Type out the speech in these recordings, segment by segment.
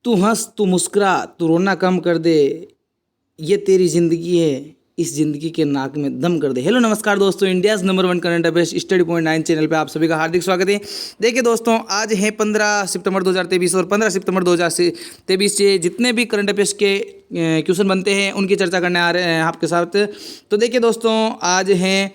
तू हंस, तू मुस्कुरा, तू रोना कम कर दे, ये तेरी जिंदगी है, इस जिंदगी के नाक में दम कर दे। हेलो नमस्कार दोस्तों, India's number 1 current affairs study point 9 channel पे आप सभी का हार्दिक स्वागत है। देखिए दोस्तों, आज है 15 सितंबर 2023 और 15 सितंबर 2023 से जितने भी करंट अफेयर्स के क्वेश्चन बनते हैं उनकी चर्चा करने आ रहे हैं आपके साथ। तो देखिए दोस्तों, आज हैं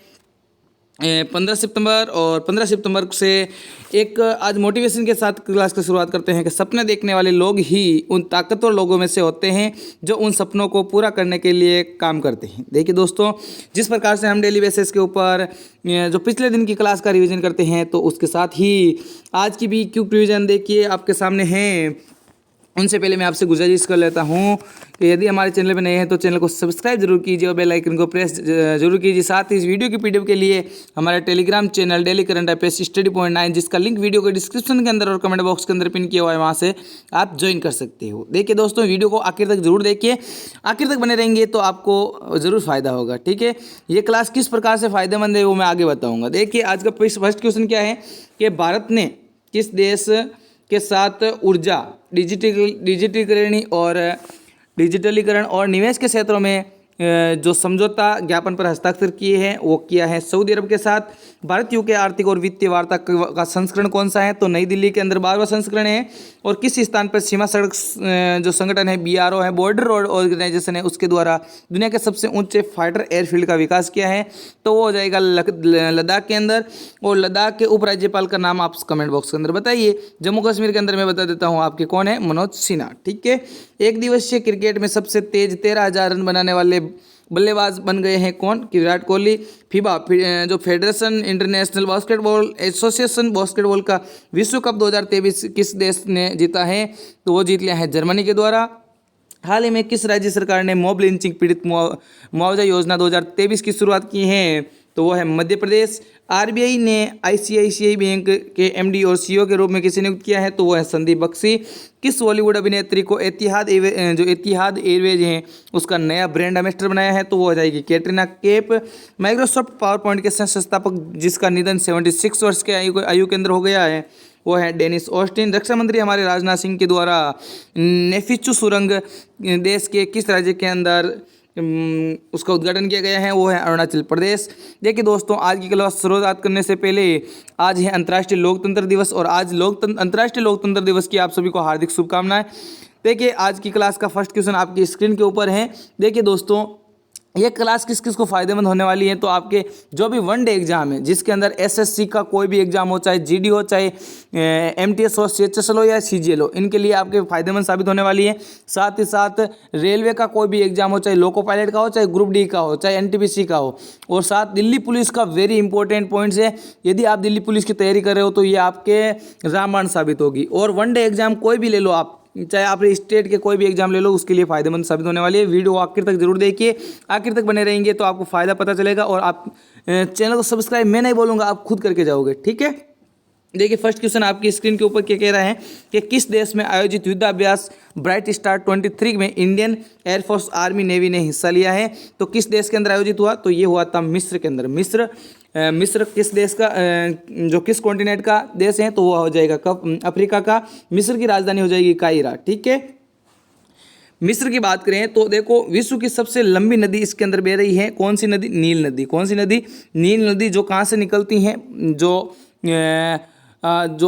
15 सितंबर और 15 सितंबर से एक आज मोटिवेशन के साथ क्लास की शुरुआत करते हैं कि सपने देखने वाले लोग ही उन ताकतवर लोगों में से होते हैं जो उन सपनों को पूरा करने के लिए काम करते हैं। देखिए दोस्तों, जिस प्रकार से हम डेली बेसिस के ऊपर जो पिछले दिन की क्लास का रिवीजन करते हैं, तो उसके साथ ही आज की भी क्विक रिवीजन देखिए आपके सामने है। उनसे पहले मैं आपसे गुजारिश कर लेता हूं कि यदि हमारे चैनल पर नए हैं तो चैनल को सब्सक्राइब जरूर कीजिए और बेल आइकन को प्रेस जरूर कीजिए। साथ ही इस वीडियो की पीडीएफ के लिए हमारा Telegram channel daily current affairs study point 9, जिसका लिंक वीडियो के डिस्क्रिप्शन के अंदर और कमेंट बॉक्स के अंदर पिन किया हुआ है, वहाँ से आप ज्वाइन कर सकते हो। देखिए दोस्तों, वीडियो को आखिर तक जरूर देखिए, आखिर तक बने रहेंगे तो आपको ज़रूर फायदा होगा। ठीक है, ये क्लास किस प्रकार से फ़ायदेमंद है वो मैं आगे बताऊँगा। देखिए, आज का फर्स्ट क्वेश्चन क्या है कि भारत ने किस देश के साथ ऊर्जा, डिजिटलीकरण और निवेश के क्षेत्रों में जो समझौता ज्ञापन पर हस्ताक्षर किए हैं वो किया है सऊदी अरब के साथ। भारत यूके आर्थिक और वित्तीय वार्ता का संस्करण कौन सा है? तो नई दिल्ली के अंदर 12वां संस्करण है। और किस स्थान पर सीमा सड़क जो संगठन है BRO है, बॉर्डर रोड ऑर्गेनाइजेशन है, उसके द्वारा दुनिया के सबसे ऊंचे फाइटर एयरफील्ड का विकास किया है? तो वो हो जाएगा लद्दाख के अंदर। और लद्दाख के उपराज्यपाल का नाम आप कमेंट बॉक्स के अंदर बताइए। जम्मू कश्मीर के अंदर मैं बता देता हूँ आपके कौन है, मनोज सिन्हा। ठीक है, एक दिवसीय क्रिकेट में सबसे तेज 13,000 रन बनाने वाले बल्लेबाज बन गए हैं कौन? कि विराट कोहली। फीबा जो federation international basketball association basketball का विश्व कप 2023 किस देश ने जीता है? तो वो जीत लिया है जर्मनी के द्वारा। हाल ही में किस राज्य सरकार ने मॉब लिंचिंग पीड़ित मुआवजा योजना 2023 की शुरुआत की है? तो वो है मध्य प्रदेश। RBI ने ICICI बैंक के MD और CEO के रूप में किसे नियुक्त किया है? तो वो है संदीप बख्शी। किस बॉलीवुड अभिनेत्री को एतिहाद एयरवेज है उसका नया ब्रांड एम्बेसडर बनाया है? तो वो हो जाएगी Katrina Kaif. Microsoft power point के संस्थापक जिसका निधन 76 वर्ष के आयु के अंदर हो गया है, वो है डेनिस ऑस्टिन। रक्षा मंत्री हमारे राजनाथ सिंह के द्वारा नेफिचू सुरंग देश के किस राज्य के अंदर उसका उद्घाटन किया गया है? वो है अरुणाचल प्रदेश। देखिए दोस्तों, आज की क्लास शुरुआत करने से पहले आज है अंतर्राष्ट्रीय लोकतंत्र दिवस और आज अंतर्राष्ट्रीय लोकतंत्र दिवस की आप सभी को हार्दिक शुभकामनाएं। देखिए, आज की क्लास का फर्स्ट क्वेश्चन आपकी स्क्रीन के ऊपर है। देखिए दोस्तों, ये क्लास किस किस को फायदेमंद होने वाली है? तो आपके जो भी वनडे एग्जाम है, जिसके अंदर SSC का कोई भी एग्जाम हो, चाहे GD हो, चाहे MTS हो, CHSL हो या CGL हो, इनके लिए आपके फायदेमंद साबित होने वाली है। साथ ही साथ रेलवे का कोई भी एग्जाम हो, चाहे लोको पायलट का हो, चाहे ग्रुप D का हो, चाहे NTPC का हो, और साथ दिल्ली पुलिस का वेरी इंपॉर्टेंट पॉइंट्स है। यदि आप दिल्ली पुलिस की तैयारी कर रहे हो तो ये आपके रामबाण साबित होगी। और वनडे एग्जाम कोई भी ले लो आप, चाहे आप स्टेट के कोई भी एग्जाम ले लो, उसके लिए फायदेमंद साबित होने वाली है। वीडियो आखिर तक जरूर देखिए, आखिर तक बने रहेंगे तो आपको फायदा पता चलेगा। और आप चैनल को सब्सक्राइब मैं नहीं बोलूँगा, आप खुद करके जाओगे। ठीक है, देखिए फर्स्ट क्वेश्चन आपकी स्क्रीन के ऊपर क्या कह रहा है कि किस देश में आयोजित युद्धाभ्यास ब्राइट स्टार 23 में इंडियन एयरफोर्स आर्मी नेवी ने हिस्सा लिया है? तो किस देश के अंदर आयोजित हुआ? तो ये हुआ था मिस्र के अंदर। मिस्र किस देश का जो किस कॉन्टिनेंट का देश है? तो वो हो जाएगा अफ्रीका का। मिस्र की राजधानी हो जाएगी कायरा। ठीक है, मिस्र की बात करें तो देखो, विश्व की सबसे लंबी नदी इसके अंदर बह रही है। कौन सी नदी? नील नदी। कौन सी नदी? नील नदी। जो कहाँ से निकलती हैं? जो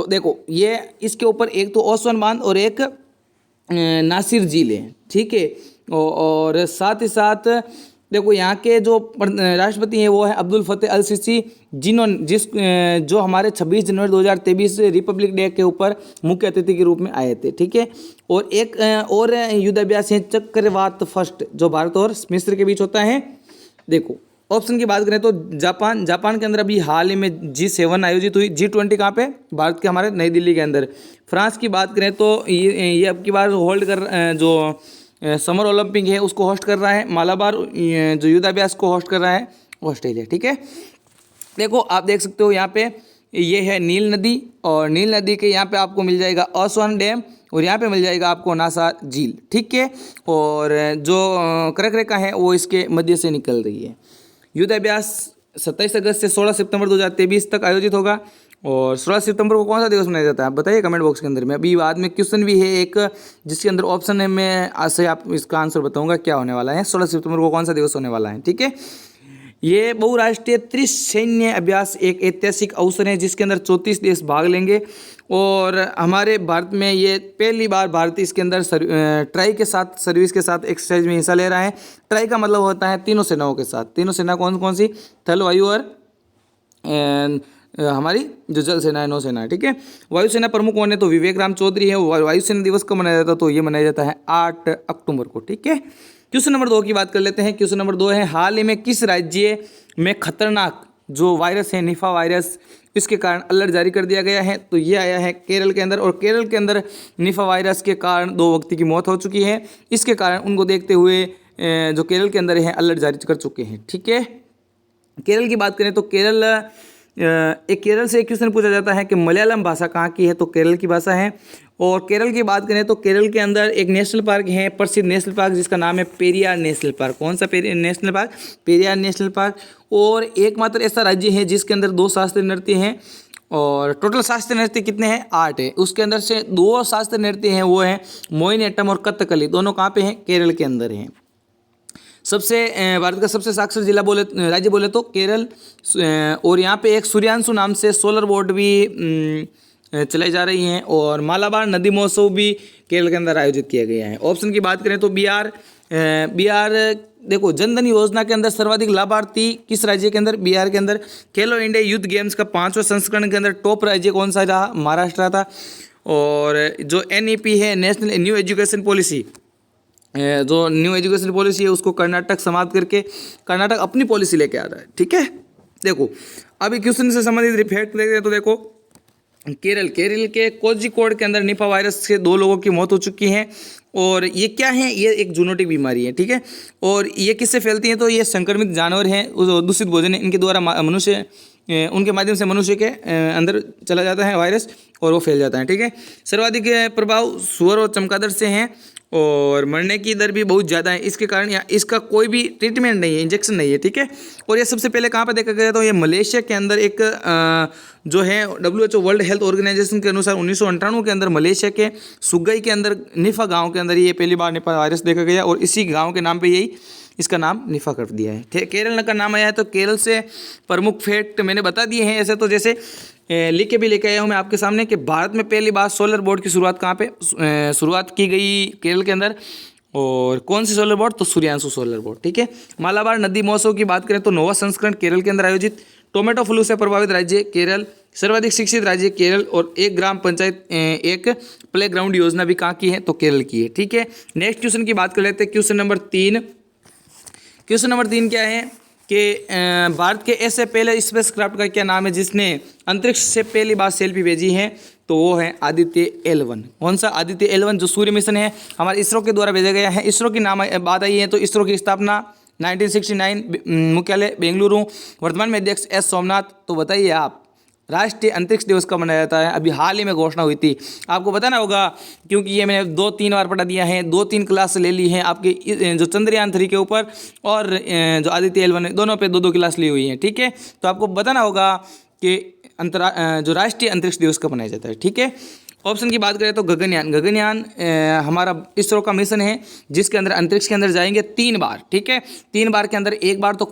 देखो, ये इसके ऊपर एक तो ओसवान बांध और एक नासिर झील है। ठीक है, और साथ ही साथ देखो, यहाँ के जो राष्ट्रपति हैं वो है अब्दुल फतेह अल सीसी, जो हमारे 26 जनवरी 2023 रिपब्लिक डे के ऊपर मुख्य अतिथि के रूप में आए थे। ठीक है, और एक और युद्धाभ्यास है चक्रवात फर्स्ट, जो भारत और मिस्र के बीच होता है। देखो, ऑप्शन की बात करें तो जापान के अंदर अभी हाल ही में G7 आयोजित हुई। G20 कहाँ पे? भारत के हमारे नई दिल्ली के अंदर। फ्रांस की बात करें तो ये अब की बार होल्ड कर जो समर ओलंपिक है उसको होस्ट कर रहा है। मालाबार जो युद्धाभ्यास को होस्ट कर रहा है ऑस्ट्रेलिया। ठीक है, देखो आप देख सकते हो यहाँ पे ये है नील नदी, और नील नदी के यहाँ पे आपको मिल जाएगा ओसवान डैम, और यहाँ पे मिल जाएगा आपको नासा झील। ठीक है, और जो कर्क रेखा है वो इसके मध्य से निकल रही है। युद्धाभ्यास 27 अगस्त से 16 सितंबर 2023 तक आयोजित होगा। और 16 सितंबर को कौन सा दिवस मनाया जाता है, आप बताइए कमेंट बॉक्स के अंदर में। अभी बाद में क्वेश्चन भी है एक, जिसके अंदर ऑप्शन है, मैं आज से आप इसका आंसर बताऊंगा क्या होने वाला है, 16 सितंबर को कौन सा दिवस होने वाला है। ठीक है, ये बहुराष्ट्रीय त्रिसैन्य अभ्यास एक ऐतिहासिक अवसर है जिसके अंदर 34 देश भाग लेंगे। और हमारे भारत में ये पहली बार भारत इसके अंदर ट्राई के साथ, सर्विस के साथ एक्सरसाइज में हिस्सा ले रहा है। ट्राई का मतलब होता है तीनों सेनाओं के साथ। तीनों सेना कौन कौन सी, थल, वायु और हमारी जो जल सेना है, नौसेना है। ठीक है, वायुसेना प्रमुख कौन है, तो विवेक राम चौधरी है। वायुसेना दिवस कब मनाया जाता है, तो ये मनाया जाता है 8 अक्टूबर को। ठीक है, क्वेश्चन नंबर 2 की बात कर लेते हैं। क्वेश्चन नंबर 2 है, हाल ही में किस राज्य में खतरनाक जो वायरस है, निफा वायरस, इसके कारण अलर्ट जारी कर दिया गया है, तो ये आया है केरल के अंदर। और केरल के अंदर निफा वायरस के कारण 2 व्यक्ति की मौत हो चुकी है। इसके कारण उनको देखते हुए जो केरल के अंदर है अलर्ट जारी कर चुके हैं। ठीक है, केरल की बात करें तो केरल से एक क्वेश्चन पूछा जाता है कि मलयालम भाषा कहाँ की है, तो केरल की भाषा है। और केरल की बात करें तो केरल के अंदर एक नेशनल पार्क है, प्रसिद्ध नेशनल पार्क, जिसका नाम है पेरियार नेशनल पार्क। कौन सा national park, Periyar national park. और एकमात्र ऐसा राज्य है जिसके अंदर 2 शास्त्रीय नृत्य हैं, और टोटल शास्त्रीय नृत्य कितने हैं, 8 है। उसके अंदर से 2 शास्त्रीय नृत्य हैं, वो हैं मोहिनीअट्टम और कथकली। दोनों कहाँ पे हैं, केरल के अंदर हैं। सबसे भारत का सबसे साक्षर राज्य बोले तो केरल। और यहाँ पे एक सूर्यांशु नाम से सोलर बोट भी चलाई जा रही हैं। और मालाबार नदी महोत्सव भी केरल के अंदर आयोजित किया गया है। ऑप्शन की बात करें तो बिहार। देखो, जनधन योजना के अंदर सर्वाधिक लाभार्थी किस राज्य के अंदर, बिहार के अंदर। खेलो इंडिया यूथ गेम्स का 5वें संस्करण के अंदर टॉप राज्य कौन सा रहा, महाराष्ट्र था। और जो NEP है, नेशनल न्यू एजुकेशन पॉलिसी, जो न्यू एजुकेशन पॉलिसी है, उसको कर्नाटक समाप्त करके कर्नाटक अपनी पॉलिसी लेके आ रहा है। ठीक है, देखो अभी क्वेश्चन से संबंधित रिफ्लेक्ट देखते हैं तो देखो, केरल के कोझिकोड के अंदर निपा वायरस से 2 लोगों की मौत हो चुकी है। और ये क्या है, ये एक जूनोटिक बीमारी है। ठीक है, और ये किससे फैलती है, तो ये संक्रमित जानवर हैं, दूषित भोजन है, इनके द्वारा उनके माध्यम से मनुष्य के अंदर चला जाता है वायरस और वो फैल जाता है। ठीक है, सर्वाधिक प्रभाव सुअर और चमगादड़ से हैं। और मरने की दर भी बहुत ज़्यादा है इसके कारण। इसका कोई भी ट्रीटमेंट नहीं है, इंजेक्शन नहीं है। ठीक है, और ये सबसे पहले कहाँ पर देखा गया, तो ये मलेशिया के अंदर एक जो है WHO वर्ल्ड हेल्थ ऑर्गेनाइजेशन के अनुसार 1998 के अंदर मलेशिया के सुगई के अंदर निफा गांव के अंदर ये पहली बार निपा वायरस देखा गया। और इसी गांव के नाम पे यही इसका नाम निफा कर दिया है। केरल का नाम आया है, तो केरल से प्रमुख फैक्ट मैंने बता दिए हैं। ऐसे तो जैसे लिख के भी लेके आया हूँ मैं आपके सामने कि भारत में पहली बार सोलर बोर्ड की शुरुआत कहाँ पे शुरुआत की गई, केरल के अंदर। और कौन सी सोलर बोर्ड, तो सूर्यांशु सोलर बोर्ड। ठीक है, मालाबार नदी महोत्सव की बात करें तो 9वां संस्करण केरल के अंदर आयोजित। टोमेटो फ्लू से प्रभावित राज्य केरल। सर्वाधिक शिक्षित राज्य केरल। और एक ग्राम पंचायत, एक प्ले ग्राउंड योजना भी कहाँ की है, तो केरल की है। ठीक है, नेक्स्ट क्वेश्चन की बात कर लेते हैं। क्वेश्चन नंबर 3 क्या है कि भारत के ऐसे पहले स्पेसक्राफ्ट का क्या नाम है जिसने अंतरिक्ष से पहली बार सेल्फी भेजी है, तो वो है आदित्य L1। कौन सा, आदित्य L1, जो सूर्य मिशन है हमारे इसरो के द्वारा भेजा गया है। इसरो की नाम बात आई है तो इसरो की स्थापना 1969, मुख्यालय बेंगलुरु, वर्तमान में अध्यक्ष S सोमनाथ। तो बताइए आप, राष्ट्रीय अंतरिक्ष दिवस कब मनाया जाता है, अभी हाल ही में घोषणा हुई थी, आपको बताना होगा क्योंकि ये मैंने 2-3 बार पढ़ा दिया है, 2-3 क्लास ले ली है आपके जो चंद्रयान 3 के ऊपर और जो आदित्य L1 दोनों पे 2-2 क्लास ली हुई है। ठीक है, तो आपको बताना होगा कि जो राष्ट्रीय अंतरिक्ष दिवस कब मनाया जाता है। ठीक है, ऑप्शन की बात करें तो गगनयान हमारा इसरो का मिशन है जिसके अंदर अंतरिक्ष के अंदर जाएंगे 3 बार। ठीक है, 3 बार के अंदर एक बार तो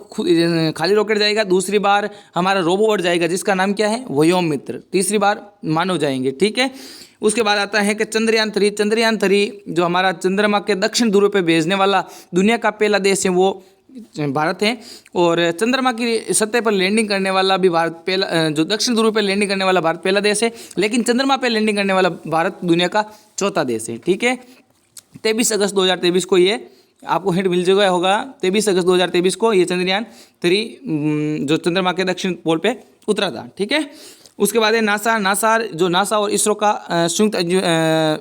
खाली रॉकेट जाएगा, दूसरी बार हमारा रोबोट जाएगा जिसका नाम क्या है, व्योममित्र, तीसरी बार मानव जाएंगे। ठीक है, उसके बाद आता है कि चंद्रयान 3 जो हमारा चंद्रमा के दक्षिण ध्रुव पे भेजने वाला दुनिया का पहला देश है वो भारत है। और चंद्रमा की सतह पर लैंडिंग करने वाला भी भारत पहला, जो दक्षिण ध्रुव पर लैंडिंग करने वाला भारत पहला देश है, लेकिन चंद्रमा पर लैंडिंग करने वाला भारत दुनिया का 4था देश है। ठीक है, 23 अगस्त 2023 को ये आपको हिंट मिल जाएगा होगा, 23 अगस्त 2023 को ये चंद्रयान 3 जो चंद्रमा के दक्षिण पोल पे उतरा था। ठीक है, उसके बाद है नासा और इसरो का संयुक्त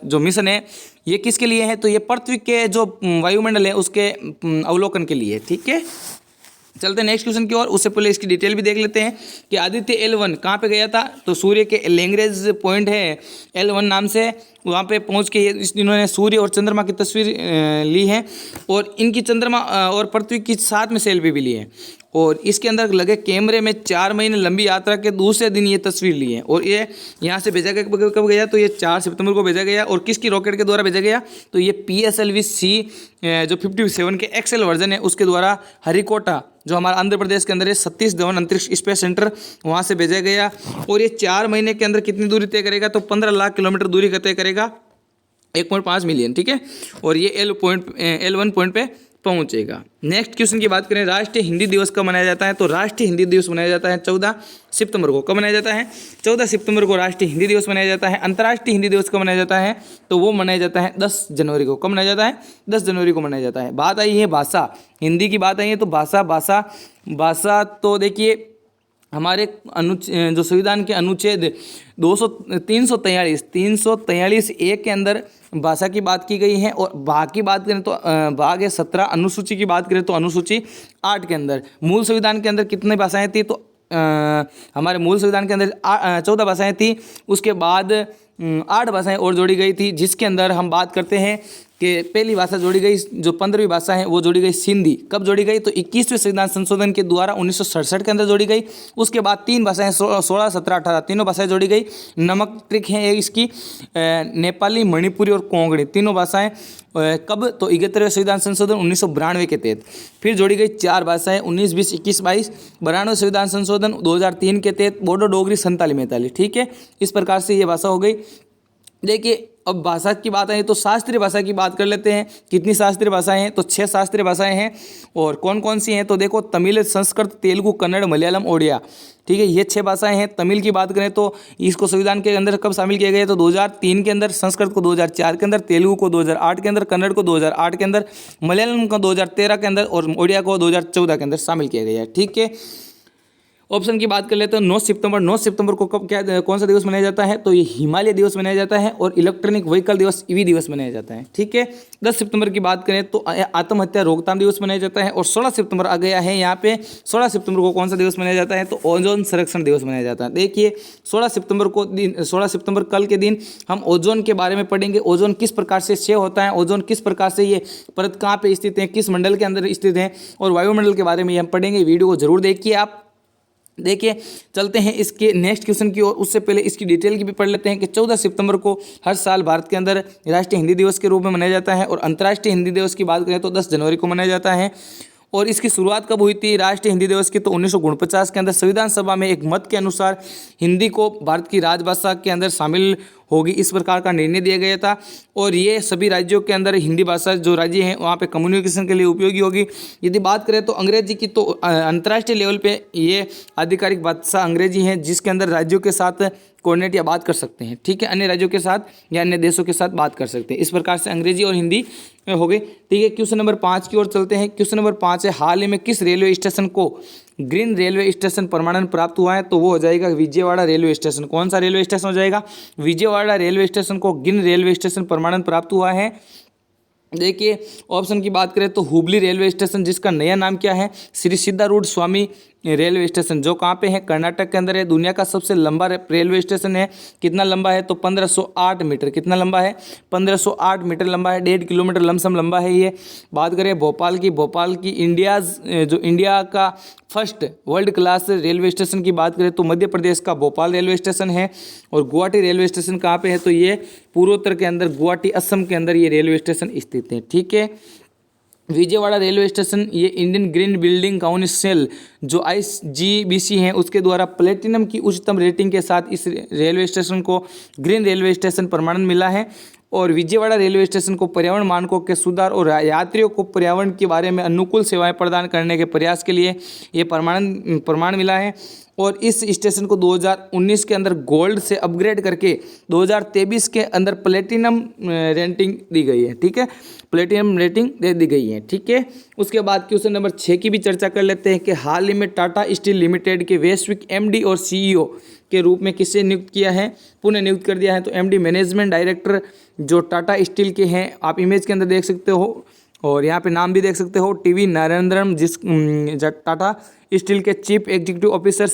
जो मिशन है ये किसके लिए है, तो ये पृथ्वी के जो वायुमंडल है उसके अवलोकन के लिए। ठीक है, चलते हैं नेक्स्ट क्वेश्चन की ओर। उससे पहले इसकी डिटेल भी देख लेते हैं कि आदित्य L1 कहाँ पे गया था, तो सूर्य के लैग्रेंज पॉइंट है L1 नाम से, वहाँ पे पहुँच के इन्होंने सूर्य और चंद्रमा की तस्वीर ली है और इनकी चंद्रमा और पृथ्वी की साथ में सेल्फी भी ली है। और इसके अंदर लगे कैमरे में 4 महीने लंबी यात्रा के दूसरे दिन ये तस्वीर ली है। और ये यहाँ से भेजा गया कब गया, तो ये 4 सितंबर को भेजा गया। और किसकी रॉकेट के द्वारा भेजा गया, तो ये PSLV-C जो 57 के XL वर्जन है उसके द्वारा हरिकोटा जो हमारा आंध्र प्रदेश के अंदर है सतीश धवन अंतरिक्ष स्पेस सेंटर वहाँ से भेजा गया। और ये 4 महीने के अंदर कितनी दूरी तय करेगा, तो 15 लाख किलोमीटर दूरी का तय करेगा, 1.5 मिलियन, ठीक है। और ये L1 पॉइंट पे पहुंचेगा। नेक्स्ट क्वेश्चन की बात करें, राष्ट्रीय हिंदी दिवस कब मनाया जाता है, तो राष्ट्रीय हिंदी दिवस मनाया जाता है 14 सितंबर को। कब मनाया जाता है, 14 सितंबर को राष्ट्रीय हिंदी दिवस मनाया जाता है। अंतर्राष्ट्रीय हिंदी दिवस कब मनाया जाता है, तो वो मनाया जाता है 10 जनवरी को। कब मनाया जाता है, 10 जनवरी को मनाया जाता है। बात आई है भाषा, हिंदी की बात आई है, तो भाषा तो देखिए हमारे जो संविधान के अनुच्छेद 343 एक के अंदर भाषा की बात की गई है। और भाग की बात करें तो भाग है 17, अनुसूची की बात करें तो अनुसूची 8 के अंदर। मूल संविधान के अंदर कितनी भाषाएं थी, तो हमारे मूल संविधान के अंदर 14 भाषाएं थी। उसके बाद 8 भाषाएं और जोड़ी गई थी, जिसके अंदर हम बात करते हैं कि पहली भाषा जोड़ी गई, जो 15वीं भाषा है वो जोड़ी गई सिंधी। कब जोड़ी गई, तो 21वें संविधान संशोधन के द्वारा 1967 के अंदर जोड़ी गई। उसके बाद 3 भाषाएं 16, 17, 18 तीनों भाषाएं जोड़ी गई। नमक ट्रिक है इसकी, नेपाली, मणिपुरी और कोंकणी तीनों भाषाएं कब, तो 71वें संविधान संशोधन 1992 के तहत। फिर जोड़ी गई 4 भाषाएं 19, 20, 21, 22। 92वें संविधान संशोधन 2003 के तहत बोडो, डोगरी, संताली, मैताली, ठीक है। इस प्रकार से ये भाषा हो गई। देखिए अब भाषा की बात आई तो शास्त्रीय भाषा की बात कर लेते हैं। कितनी शास्त्रीय भाषाएं हैं, तो 6 शास्त्रीय भाषाएं हैं। और कौन कौन सी हैं, तो देखो तमिल, संस्कृत, तेलुगु, कन्नड़, मलयालम, ओडिया, ठीक है, ये 6 भाषाएं हैं। तमिल की बात करें तो इसको संविधान के अंदर कब शामिल किया गया, तो 2003 के अंदर, संस्कृत को 2004 के अंदर, तेलुगु को 2008 के अंदर, कन्नड़ को 2008 के अंदर, मलयालम को 2013 के अंदर और ओडिया को 2014 के अंदर शामिल किया गया है, ठीक है। ऑप्शन की बात कर लेते हैं। 9 सितंबर को कौन सा दिवस मनाया जाता है, तो ये हिमालय दिवस मनाया जाता है। और इलेक्ट्रॉनिक व्हीकल दिवस, EV दिवस मनाया जाता है, ठीक है। 10 सितंबर की बात करें तो आत्महत्या रोकथाम दिवस मनाया जाता है। और 16 सितंबर आ गया है यहाँ पे। 16 सितंबर को कौन सा दिवस मनाया जाता है, तो ओजोन संरक्षण दिवस मनाया जाता है। देखिए 16 सितंबर कल के दिन हम ओजोन के बारे में पढ़ेंगे। ओजोन किस प्रकार से क्षय होता है, ओजोन किस प्रकार से ये परत कहाँ पे स्थित है, किस मंडल के अंदर स्थित है, और वायुमंडल के बारे में हम पढ़ेंगे। वीडियो को जरूर देखिए आप। देखिए चलते हैं इसके नेक्स्ट क्वेश्चन की ओर। उससे पहले इसकी डिटेल की भी पढ़ लेते हैं कि 14 सितंबर को हर साल भारत के अंदर राष्ट्रीय हिंदी दिवस के रूप में मनाया जाता है। और अंतर्राष्ट्रीय हिंदी दिवस की बात करें तो 10 जनवरी को मनाया जाता है। और इसकी शुरुआत कब हुई थी राष्ट्रीय हिंदी दिवस की, तो 1949 के अंदर संविधान सभा में एक मत के अनुसार हिंदी को भारत की राजभाषा के अंदर शामिल होगी, इस प्रकार का निर्णय दिया गया था। और ये सभी राज्यों के अंदर हिंदी भाषा जो राज्य हैं वहाँ पे कम्युनिकेशन के लिए उपयोगी होगी। यदि बात करें तो अंग्रेजी की, तो अंतर्राष्ट्रीय लेवल पे ये आधिकारिक भाषा अंग्रेजी है, जिसके अंदर राज्यों के साथ कोऑर्डिनेट या बात कर सकते हैं, ठीक है, अन्य राज्यों के साथ या अन्य देशों के साथ बात कर सकते हैं। इस प्रकार से अंग्रेजी और हिंदी हो गई, ठीक है। क्वेश्चन नंबर 5 की ओर चलते हैं। क्वेश्चन नंबर 5 है, हाल ही में किस रेलवे स्टेशन को ग्रीन रेलवे स्टेशन प्रमाणन प्राप्त हुआ है, तो वो हो जाएगा विजयवाड़ा रेलवे स्टेशन। कौन सा रेलवे स्टेशन हो जाएगा, विजयवाड़ा रेलवे स्टेशन को ग्रीन रेलवे स्टेशन प्रमाणन प्राप्त हुआ है। देखिए ऑप्शन की बात करें तो हुबली रेलवे स्टेशन, जिसका नया नाम क्या है, श्री सिद्धारूढ़ स्वामी रेलवे स्टेशन, जो कहाँ पे है, कर्नाटक के अंदर है। दुनिया का सबसे लंबा रेलवे स्टेशन है। कितना लंबा है, तो 1508 मीटर। कितना लंबा है, 1508 मीटर लंबा है। 1.5 किलोमीटर लमसम लंबा है ये। बात करें भोपाल की इंडिया का first world class railway station की बात करें तो मध्य प्रदेश का भोपाल रेलवे स्टेशन है। और गुवाहाटी रेलवे स्टेशन कहाँ पे है, तो ये पूर्वोत्तर के अंदर गुवाहाटी असम के अंदर ये रेलवे स्टेशन स्थित है, ठीक है। विजयवाड़ा रेलवे स्टेशन ये इंडियन ग्रीन बिल्डिंग काउंसिल जो IGBC है उसके द्वारा प्लेटिनम की उच्चतम रेटिंग के साथ इस रेलवे स्टेशन को ग्रीन रेलवे स्टेशन प्रमाणन मिला है। और विजयवाड़ा रेलवे स्टेशन को पर्यावरण मानकों के सुधार और यात्रियों को पर्यावरण के बारे में अनुकूल सेवाएं प्रदान करने के प्रयास के लिए ये प्रमाण मिला है। और इस स्टेशन को 2019 के अंदर गोल्ड से अपग्रेड करके 2023 के अंदर प्लेटिनम रेटिंग दी गई है, ठीक है, प्लेटिनम रेटिंग दे दी गई है, ठीक है। उसके बाद क्वेश्चन नंबर 6 की भी चर्चा कर लेते हैं कि हाल ही में टाटा स्टील लिमिटेड के वैश्विक MD और CEO के रूप में किसे नियुक्त किया है, पुनः नियुक्त कर दिया है। तो MD मैनेजमेंट डायरेक्टर जो टाटा स्टील के हैं, आप इमेज के अंदर देख सकते हो और यहाँ पे नाम भी देख सकते हो, TV नरेंद्रम, टाटा स्टील के चीफ एग्जीक्यूटिव ऑफिसर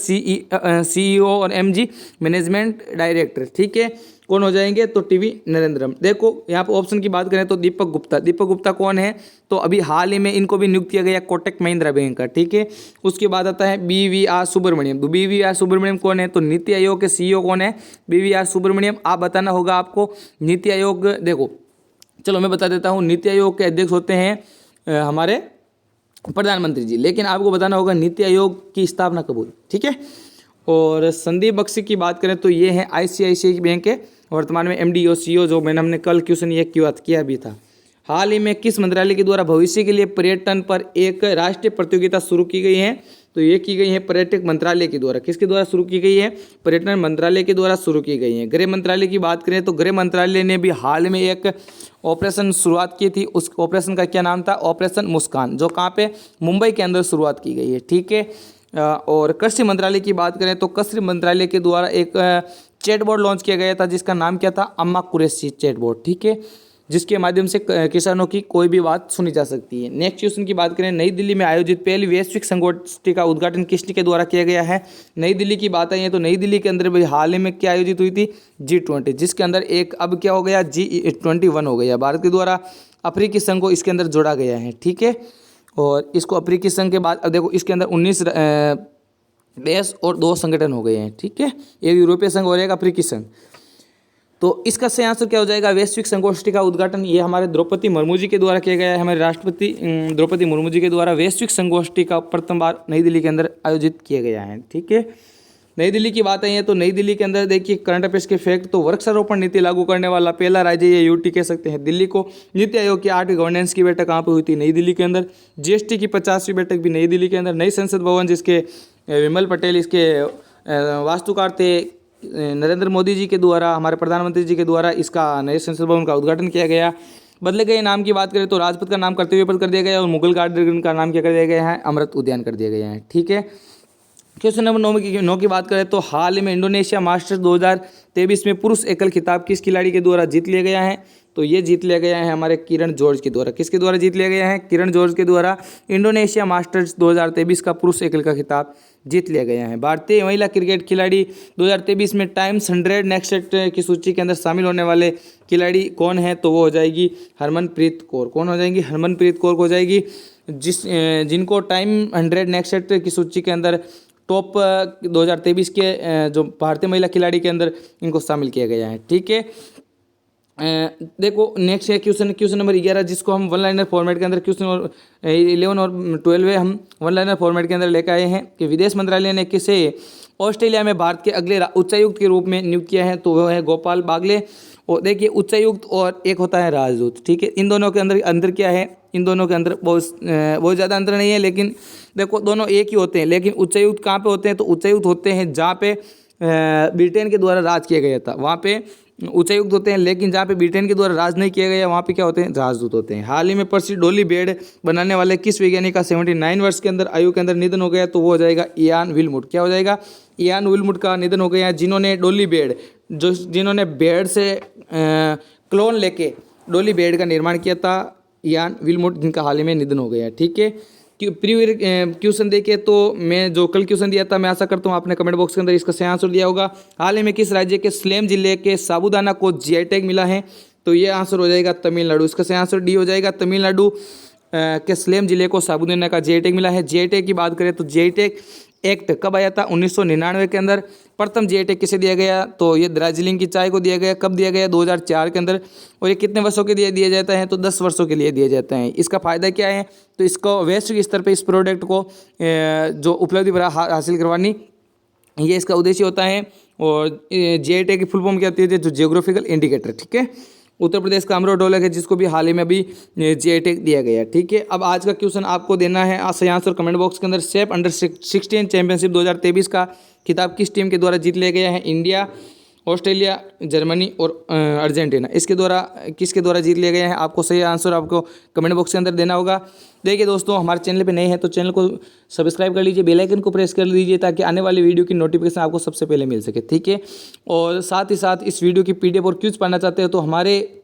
CEO और MG मैनेजमेंट डायरेक्टर, ठीक है। कौन हो जाएंगे, तो टीवी नरेंद्रम। देखो यहाँ पर ऑप्शन की बात करें तो दीपक गुप्ता, दीपक गुप्ता कौन है, तो अभी हाल ही में इनको भी नियुक्त किया गया कोटक महिंद्रा बैंक का, ठीक है। उसके बाद आता है BVR सुब्रमण्यम। तो BVR सुब्रमण्यम कौन है, तो नीति आयोग के CEO कौन है, BVR सुब्रमण्यम। आप बताना होगा आपको। नीति आयोग, देखो चलो मैं बता देता हूँ, नीति आयोग के अध्यक्ष होते हैं हमारे प्रधानमंत्री जी, लेकिन आपको बताना होगा नीति आयोग की स्थापना कब हुई, ठीक है। और संदीप बख्शी की बात करें तो ये है ICICI बैंक के वर्तमान में MD और CEO, जो मैंने हमने कल क्वेश्चन ये किया भी था। हाल ही में किस मंत्रालय के द्वारा भविष्य के लिए पर्यटन पर एक राष्ट्रीय प्रतियोगिता शुरू की गई है, तो ये की गई है पर्यटन मंत्रालय के द्वारा। किसके द्वारा शुरू की गई है, पर्यटन मंत्रालय के द्वारा शुरू की गई है। गृह मंत्रालय की बात करें तो गृह मंत्रालय ने भी हाल में एक ऑपरेशन शुरुआत की थी, उस ऑपरेशन का क्या नाम था, ऑपरेशन मुस्कान, जो कहाँ पे, मुंबई के अंदर शुरुआत की गई है, ठीक है। और कृषि मंत्रालय की बात करें तो कृषि मंत्रालय के द्वारा एक चैटबॉट लॉन्च किया गया था, जिसका नाम क्या था, अम्मा कुरैशी चैटबॉट, ठीक है, जिसके माध्यम से किसानों की कोई भी बात सुनी जा सकती है। नेक्स्ट क्वेश्चन की बात करें, नई दिल्ली में आयोजित पहली वैश्विक संगोष्ठी का उद्घाटन किसके द्वारा किया गया है। नई दिल्ली की बात आई है तो नई दिल्ली के अंदर भी हाल ही में क्या आयोजित हुई थी, G20, जिसके अंदर एक अब क्या हो गया, G21 हो गया। भारत के द्वारा अफ्रीकी संघ को इसके अंदर जोड़ा गया है, ठीक है। और इसको अफ्रीकी संघ के बाद अब देखो इसके अंदर 19 देश और 2 संगठन हो गए हैं, ठीक है, एक यूरोपीय संघ और एक अफ्रीकी संघ। तो इसका सही आंसर क्या हो जाएगा, वैश्विक संगोष्ठी का उद्घाटन ये हमारे द्रौपदी मुर्मू जी के द्वारा किया गया है। हमारे राष्ट्रपति द्रौपदी मुर्मू जी के द्वारा वैश्विक संगोष्ठी का प्रथम बार नई दिल्ली के अंदर आयोजित किया गया है, ठीक है। नई दिल्ली की बात आई है तो नई दिल्ली के अंदर देखिए करंट अफेयर्स के फैक्ट, तो वृक्षारोपण नीति लागू करने वाला पहला राज्य ये यूटी कह सकते हैं दिल्ली को। नीति आयोग की 8वीं गवर्नेंस की बैठक कहाँ पर हुई थी, नई दिल्ली के अंदर। GST की 50वीं बैठक भी नई दिल्ली के अंदर। नई संसद भवन, जिसके विमल पटेल इसके वास्तुकार थे, नरेंद्र मोदी जी के द्वारा, हमारे प्रधानमंत्री जी के द्वारा इसका नए संसद भवन का उद्घाटन किया गया। बदले गए नाम की बात करें तो राजपथ का नाम कर्तव्य पथ कर दिया गया और मुगल गार्डन का नाम क्या कर दिया गया है, अमृत उद्यान कर दिया गया है, ठीक है। क्वेश्चन नंबर 9 की बात करें तो हाल ही में इंडोनेशिया मास्टर्स 2023 में पुरुष एकल खिताब किस खिलाड़ी के द्वारा जीत लिया गया है, तो ये जीत लिया गया है हमारे किरण जॉर्ज के द्वारा। किसके द्वारा जीत लिया गया है, किरण जॉर्ज के द्वारा इंडोनेशिया मास्टर्स 2023 का पुरुष एकल का खिताब जीत लिया गया है। भारतीय महिला क्रिकेट खिलाड़ी 2023 में टाइम्स 100 नेक्स्ट की सूची के अंदर शामिल होने वाले खिलाड़ी कौन है, तो वो हो जाएगी हरमनप्रीत कौर। कौन हो जाएंगी, हरमनप्रीत कौर हो जाएगी, जिनको टाइम 100 नेक्स्ट की सूची के अंदर टॉप 2023 के जो भारतीय महिला खिलाड़ी के अंदर इनको शामिल किया गया है, ठीक है। देखो नेक्स्ट है क्वेश्चन नंबर 11, जिसको हम वन लाइनर फॉर्मेट के अंदर क्वेश्चन 11 और 12 हम वन लाइनर फॉर्मेट के अंदर लेकर आए हैं कि विदेश मंत्रालय ने किसे ऑस्ट्रेलिया में भारत के अगले उच्चायुक्त के रूप में नियुक्त किया है, तो वह है गोपाल बागले। और देखिए उच्चायुक्त और एक होता है राजदूत, ठीक है। इन दोनों के अंदर क्या है, इन दोनों के अंदर बहुत ज़्यादा अंतर नहीं है, लेकिन देखो दोनों एक ही होते हैं। लेकिन उच्चायुक्त कहाँ पे होते हैं, तो उच्चायुक्त होते हैं जहाँ पे ब्रिटेन के द्वारा राज किया गया था, वहाँ पे उच्चायुक्त होते हैं। लेकिन जहाँ पे ब्रिटेन के द्वारा राज नहीं किया गया, वहाँ पे क्या होते हैं, राजदूत होते हैं। हाल ही में प्रसिद्ध डोली बेड बनाने वाले किस वैज्ञानिक का 79 वर्ष के अंदर आयु के अंदर निधन हो गया, तो वो हो जाएगा इयान विलमुट। क्या हो जाएगा, इयान विलमुट का निधन हो गया, जिन्होंने डोली बेड, जिन्होंने बेड से क्लोन लेके डोली बेड का निर्माण किया था, इयान विलमुट, जिनका हाल ही में निधन हो गया, ठीक है। प्रीवियस क्वेश्चन देखिए तो मैं जो कल क्वेश्चन दिया था, मैं आशा करता हूँ आपने कमेंट बॉक्स के अंदर इसका सही आंसर दिया होगा। हाल ही में किस राज्य के स्लेम जिले के साबूदाना को GI टैग मिला है, तो ये आंसर हो जाएगा तमिलनाडु। इसका सही आंसर डी हो जाएगा, तमिलनाडु के स्लेम जिले को साबूदाना का GI टैग मिला है। GI टैग की बात करें तो GI टैग एक्ट कब आया था, 1999 के अंदर। प्रथम GI टैग किसे दिया गया, तो ये दार्जिलिंग की चाय को दिया गया। कब दिया गया, 2004 के अंदर। और ये कितने वर्षों के लिए दिया जाता है, तो 10 वर्षों के लिए दिया जाता है। इसका फ़ायदा क्या है, तो इसको वैश्विक स्तर पर इस प्रोडक्ट को जो उपलब्धि हासिल करवानी, ये इसका उद्देश्य होता है। और GI टैग की फुल फॉर्म क्या होती है, जो जियोग्राफिकल इंडिकेटर, ठीक है। उत्तर प्रदेश का अमरोह ढोलक है, जिसको भी हाल ही में अभी GI टैग दिया गया, ठीक है। अब आज का क्वेश्चन आपको देना है सही आंसर कमेंट बॉक्स के अंदर। सेफ अंडर-16 चैंपियनशिप 2023 का खिताब किस टीम के द्वारा जीत लिया गया है, इंडिया, ऑस्ट्रेलिया, जर्मनी और अर्जेंटीना, इसके द्वारा किसके द्वारा जीत लिया गया है, आपको सही आंसर आपको कमेंट बॉक्स के अंदर देना होगा। देखिए दोस्तों, हमारे चैनल पे नए हैं तो चैनल को सब्सक्राइब कर लीजिए, बेल आइकन को प्रेस कर लीजिए, ताकि आने वाली वीडियो की नोटिफिकेशन आपको सबसे पहले मिल सके, ठीक है। और साथ ही साथ इस वीडियो की PDF और क्विज पढ़ना चाहते हो तो हमारे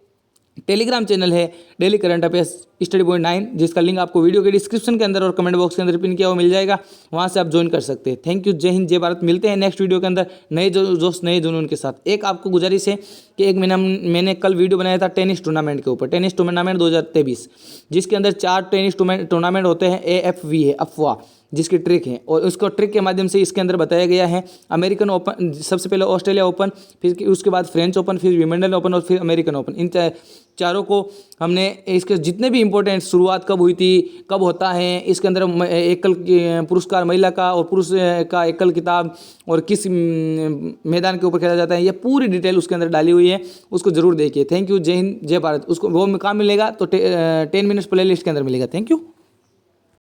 टेलीग्राम चैनल है daily current affairs study point 9, जिसका लिंक आपको वीडियो के डिस्क्रिप्शन के अंदर और कमेंट बॉक्स के अंदर पिन किया हुआ मिल जाएगा, वहां से आप ज्वाइन कर सकते हैं। थैंक यू, जय हिंद, जय भारत। मिलते हैं नेक्स्ट वीडियो के अंदर नए जोश नए जुनून के साथ। एक आपको गुजारिश है कि कि एक महीना मैंने कल वीडियो बनाया था टेनिस टूर्नामेंट के ऊपर, टेनिस टूर्नामेंट 2023, जिसके अंदर 4 टेनिस टूर्नामेंट होते हैं, AFV है, अफवाह, जिसकी ट्रिक है, और उसको ट्रिक के माध्यम से इसके अंदर बताया गया है। अमेरिकन ओपन, सबसे पहले ऑस्ट्रेलिया ओपन, फिर उसके बाद फ्रेंच ओपन, फिर विंबलडन ओपन और फिर अमेरिकन ओपन। इन चारों को हमने, इसके जितने भी इंपॉर्टेंट, शुरुआत कब हुई थी, कब होता है, इसके अंदर एकल पुरस्कार महिला का और पुरुष का एकल खिताब और किस मैदान के ऊपर खेला जाता है, ये पूरी डिटेल उसके अंदर डाली हुई है, उसको जरूर देखिए। Thank you. जय हिंद, जय भारत। उसको वो कहाँ मिलेगा, तो 10 मिनट्स प्ले लिस्ट के अंदर मिलेगा। Thank you.